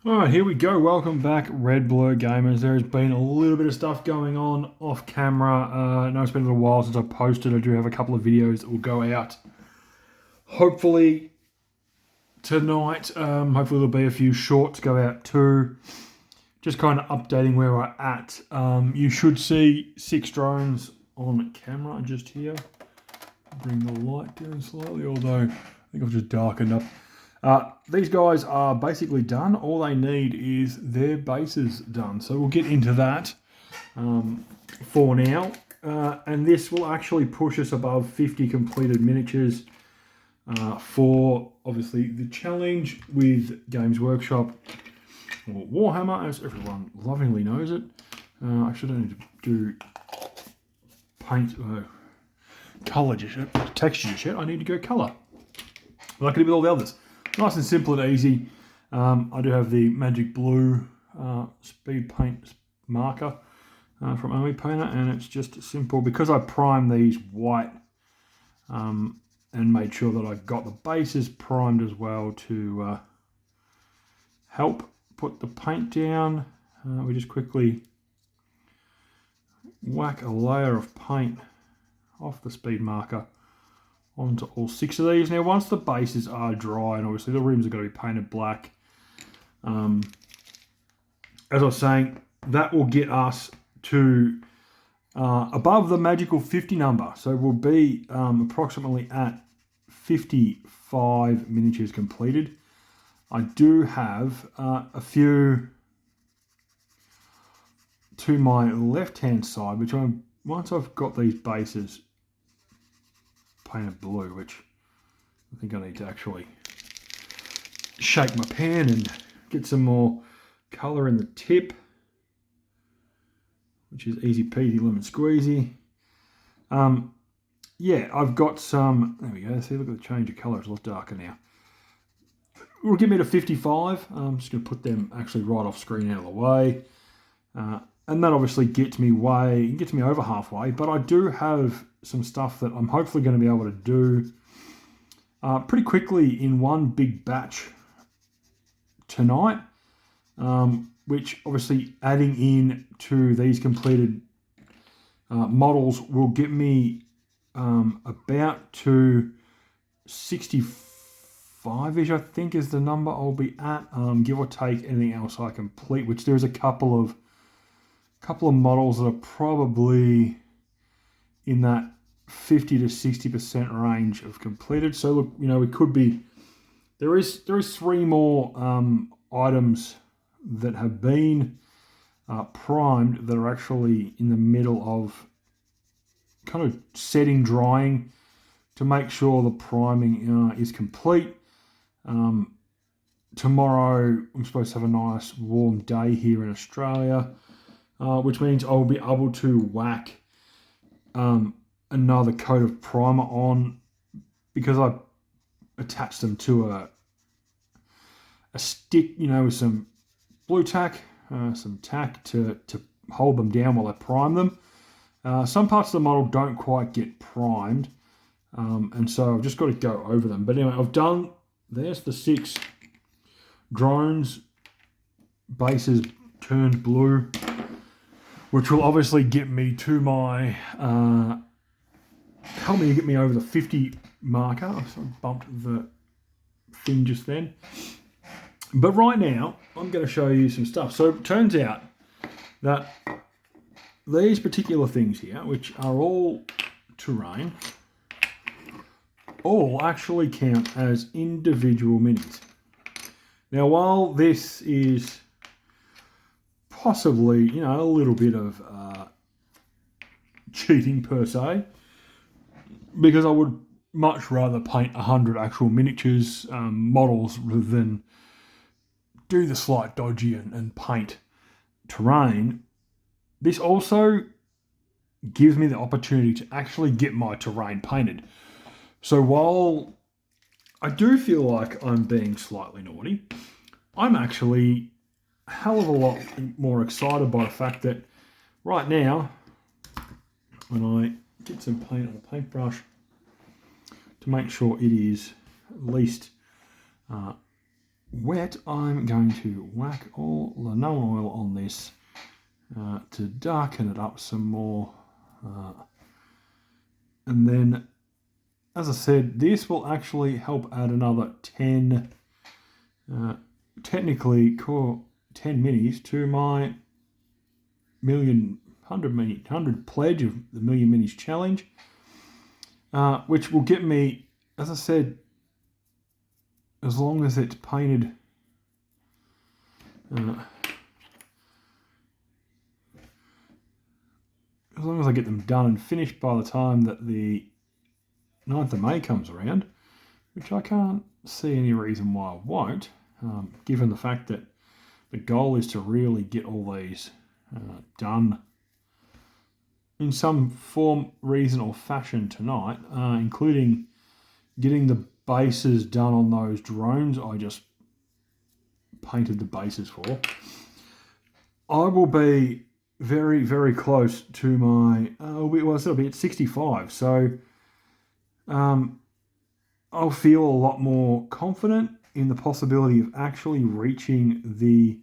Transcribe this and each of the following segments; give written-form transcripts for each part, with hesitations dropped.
Alright, here we go. Welcome back, reblurr gamers. There has been a little bit of stuff going on off camera. I know it's been a little while since I posted. I do have a couple of videos that will go out hopefully tonight. Hopefully there'll be a few shorts go out too. Just kind of updating where we're at. You should see 6 drones on camera just here. Bring the light down slightly, although I think I've just darkened up. These guys are basically done. All they need is their bases done. So we'll get into that for now. And this will actually push us above 50 completed miniatures for, obviously, the challenge with Games Workshop, or Warhammer, as everyone lovingly knows it. Actually, I don't need to do paint, colour just yet, texture just yet. I need to go colour, like I did with all the others. Nice and simple and easy. I do have the magic blue speed paint marker from Army Painter, and it's just simple because I primed these white and made sure that I got the bases primed as well to help put the paint down. We just quickly whack a layer of paint off the speed marker onto all 6 of these. Now, once the bases are dry, and obviously the rims are going to be painted black, as I was saying, that will get us to above the magical 50 number. So we'll be approximately at 55 miniatures completed. I do have a few to my left-hand side, which once I've got these bases painted blue, which I think I need to actually shake my pan and get some more colour in the tip, which is easy peasy lemon squeezy. Yeah, I've got some, there we go, see, look at the change of colour, it's a lot darker now. Will get me to 55. I'm just going to put them actually right off screen out of the way. And that obviously gets me over halfway, but I do have some stuff that I'm hopefully going to be able to do pretty quickly in one big batch tonight, which obviously adding in to these completed models will get me about to 65-ish, I think is the number I'll be at, give or take anything else I complete, which there's a couple of models that are probably in that 50 to 60% range of completed. So look, you know, we could be, there is 3 more items that have been primed that are actually in the middle of kind of setting, drying, to make sure the priming is complete. Tomorrow I'm supposed to have a nice warm day here in Australia, which means I'll be able to whack another coat of primer on, because I attached them to a stick, you know, with some blue tack, some tack to hold them down while I prime them. Some parts of the model don't quite get primed, and so I've just got to go over them. But anyway, I've done, there's the 6 drones, bases turned blue, which will obviously get me to my, help me get me over the 50 marker. So I bumped the thing just then. But right now, I'm going to show you some stuff. So it turns out that these particular things here, which are all terrain, all actually count as individual minis. Now, while this is possibly, you know, a little bit of cheating per se, because I would much rather paint 100 actual miniatures models rather than do the slight dodgy and paint terrain. This also gives me the opportunity to actually get my terrain painted. So while I do feel like I'm being slightly naughty, I'm actually a hell of a lot more excited by the fact that right now, when I get some paint on a paintbrush to make sure it is at least wet, I'm going to whack all the known oil on this to darken it up some more. And then, as I said, this will actually help add another 10, technically 10 minis to my 100 pledge of the Million Minis Challenge, which will get me, as I said, as long as it's painted as long as I get them done and finished by the time that the 9th of May comes around, which I can't see any reason why I won't, given the fact that the goal is to really get all these done in some form, reason or fashion tonight, including getting the bases done on those drones I just painted the bases for. I will be very, very close to my, it'll be at 65, so I'll feel a lot more confident in the possibility of actually reaching the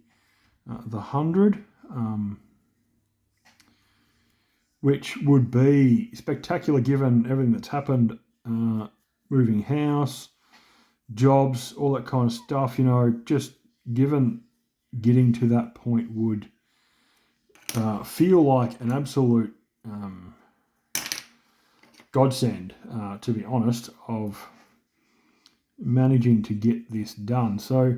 100, which would be spectacular given everything that's happened, moving house, jobs, all that kind of stuff, you know, just given getting to that point would feel like an absolute godsend, to be honest, of managing to get this done. So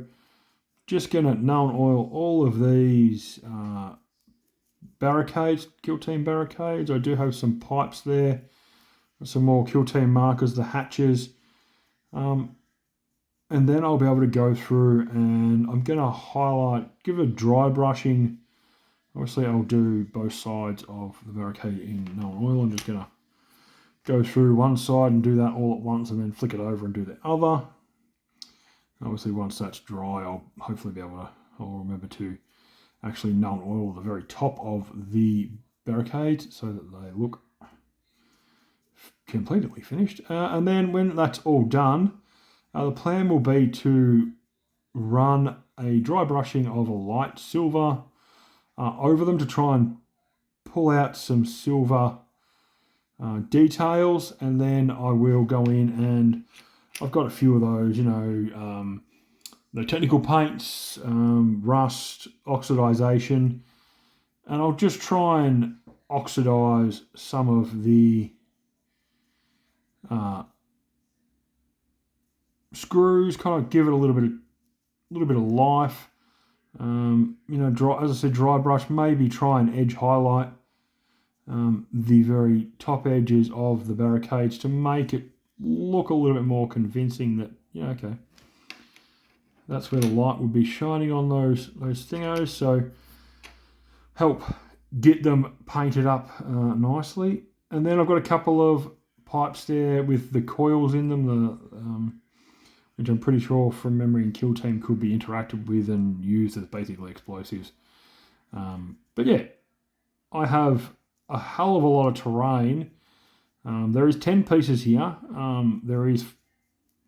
just going to known oil all of these barricades, kill team barricades. I do have some pipes there, some more kill team markers, the hatches, and then I'll be able to go through and I'm going to highlight, give a dry brushing. Obviously I'll do both sides of the barricade in known oil. I'm just going to go through one side and do that all at once and then flick it over and do the other. Obviously once that's dry, I'll hopefully be able to, I'll remember to actually known oil the very top of the barricades so that they look completely finished. And then when that's all done, the plan will be to run a dry brushing of a light silver over them to try and pull out some silver details, and then I will go in and I've got a few of those, you know, the technical paints, rust, oxidization, and I'll just try and oxidize some of the screws, kind of give it a little bit of life. You know, as I said, dry brush, maybe try and edge highlight the very top edges of the barricades to make it look a little bit more convincing that, yeah, okay, that's where the light would be shining on those thingos. So help get them painted up nicely. And then I've got a couple of pipes there with the coils in them, which I'm pretty sure from memory in Kill Team could be interacted with and used as basically explosives. But yeah, I have a hell of a lot of terrain. There is 10 pieces here. There is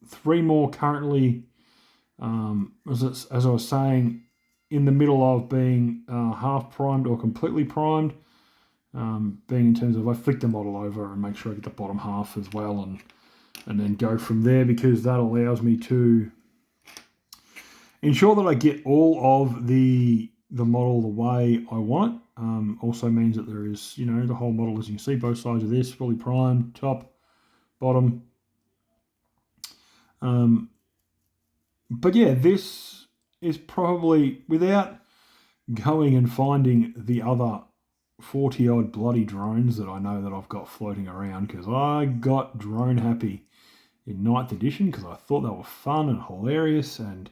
3 more currently, as I was saying, in the middle of being half primed or completely primed. Being in terms of I flick the model over and make sure I get the bottom half as well, and then go from there, because that allows me to ensure that I get all of the model the way I want it. Also means that there is, you know, the whole model, as you can see, both sides of this, fully primed, top, bottom. But yeah, this is probably, without going and finding the other 40 odd bloody drones that I know that I've got floating around, because I got drone happy in 9th edition because I thought they were fun and hilarious, and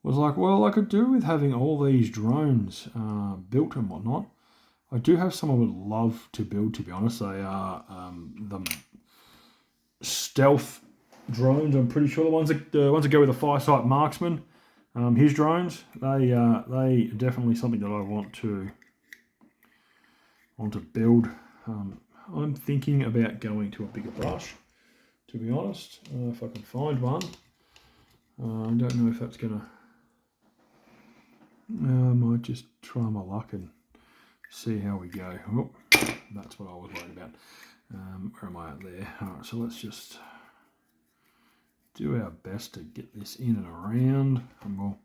was like, well, I could do with having all these drones built and whatnot. I do have some I would love to build, to be honest. They are the stealth drones. I'm pretty sure the ones that go with the Firesight Marksman, his drones. They are definitely something that I want to build. I'm thinking about going to a bigger brush, to be honest, if I can find one. I don't know if that's going to I might just try my luck and see how we go. Oh, that's what I was worried about. Where am I at there? Alright, so let's just do our best to get this in and around, and we'll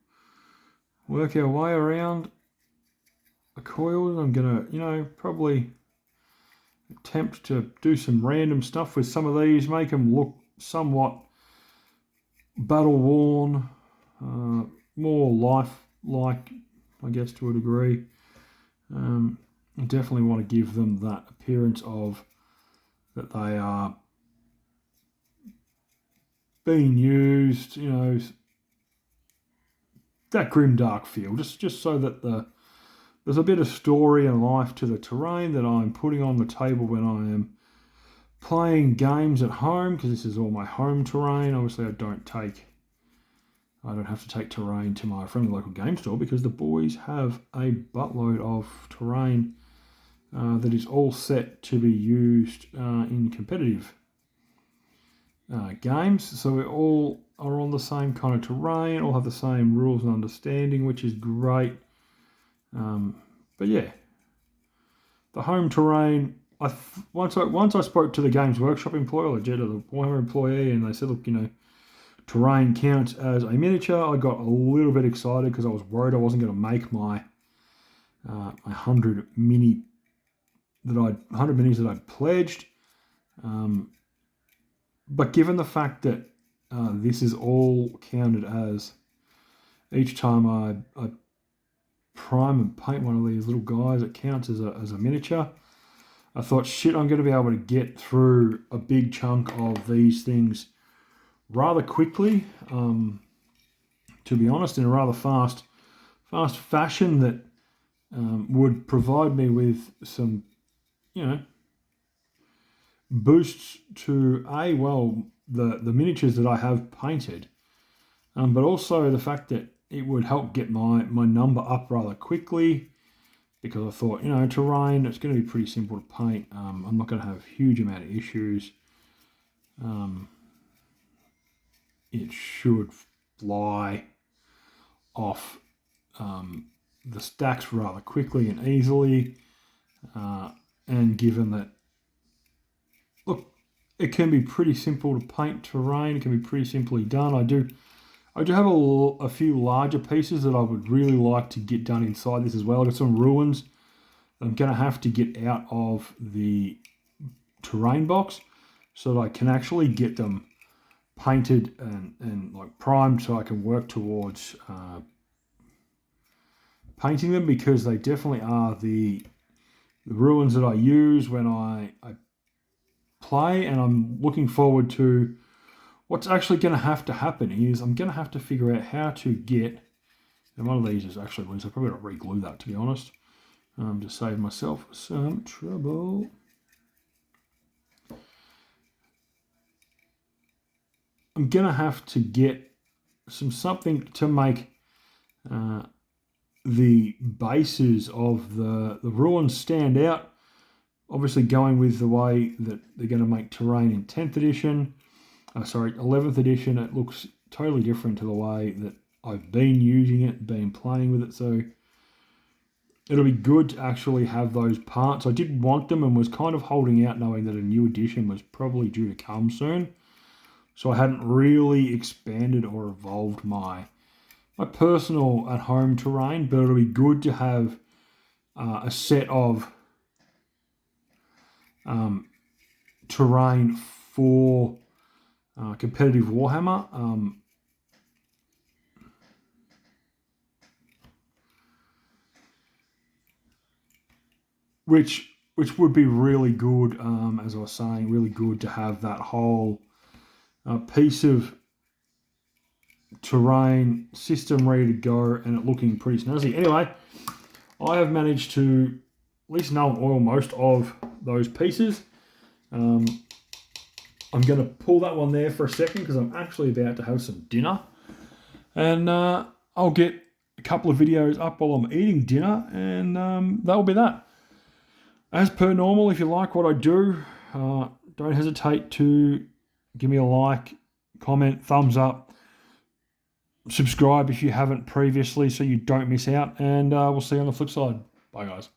work our way around the coils. I'm gonna, you know, probably attempt to do some random stuff with some of these, make them look somewhat battle worn, more life-like, I guess, to a degree. I definitely want to give them that appearance of that they are being used, you know, that grim dark feel, just so that there's a bit of story and life to the terrain that I'm putting on the table when I am playing games at home, because this is all my home terrain. Obviously, I don't have to take terrain to my friendly local game store, because the boys have a buttload of terrain that is all set to be used in competitive games. So we all are on the same kind of terrain, all have the same rules and understanding, which is great. But yeah, the home terrain. Once I spoke to the Games Workshop employee, or the Warhammer employee, and they said, look, you know, terrain counts as a miniature, I got a little bit excited, because I was worried I wasn't going to make my 100 minis that I'd pledged. But given the fact that this is all counted as, each time I prime and paint one of these little guys, it counts as a miniature. I thought, shit, I'm going to be able to get through a big chunk of these things rather quickly, to be honest, in a rather fast fashion that would provide me with some, you know, boosts to the miniatures that I have painted, but also the fact that it would help get my number up rather quickly, because I thought, you know, terrain, it's going to be pretty simple to paint. I'm not going to have a huge amount of issues. It should fly off the stacks rather quickly and easily, and given that, look, it can be pretty simple to paint terrain, it can be pretty simply done. I do have a few larger pieces that I would really like to get done inside this as well. I've got some ruins that I'm going to have to get out of the terrain box, so that I can actually get them painted and like primed, so I can work towards painting them, because they definitely are the ruins that I use when I play. And I'm looking forward to what's actually going to happen is I'm going to have to figure out how to get, and one of these is actually loose. I probably got to re-glue that, to be honest, to save myself some trouble. I'm going to have to get something to make the bases of the ruins stand out. Obviously, going with the way that they're going to make terrain in 10th edition, 11th edition, it looks totally different to the way that I've been using it, been playing with it. So it'll be good to actually have those parts. I did want them and was kind of holding out, knowing that a new edition was probably due to come soon. So I hadn't really expanded or evolved my personal at-home terrain, but it'll be good to have a set of terrain for competitive Warhammer. Which would be really good, as I was saying, really good to have that whole piece of terrain system ready to go and it looking pretty snazzy. Anyway, I have managed to at least nail and oil most of those pieces. I'm going to pull that one there for a second, because I'm actually about to have some dinner, and I'll get a couple of videos up while I'm eating dinner, and that'll be that. As per normal, if you like what I do, don't hesitate to give me a like, comment, thumbs up. Subscribe if you haven't previously so you don't miss out. And we'll see you on the flip side. Bye, guys.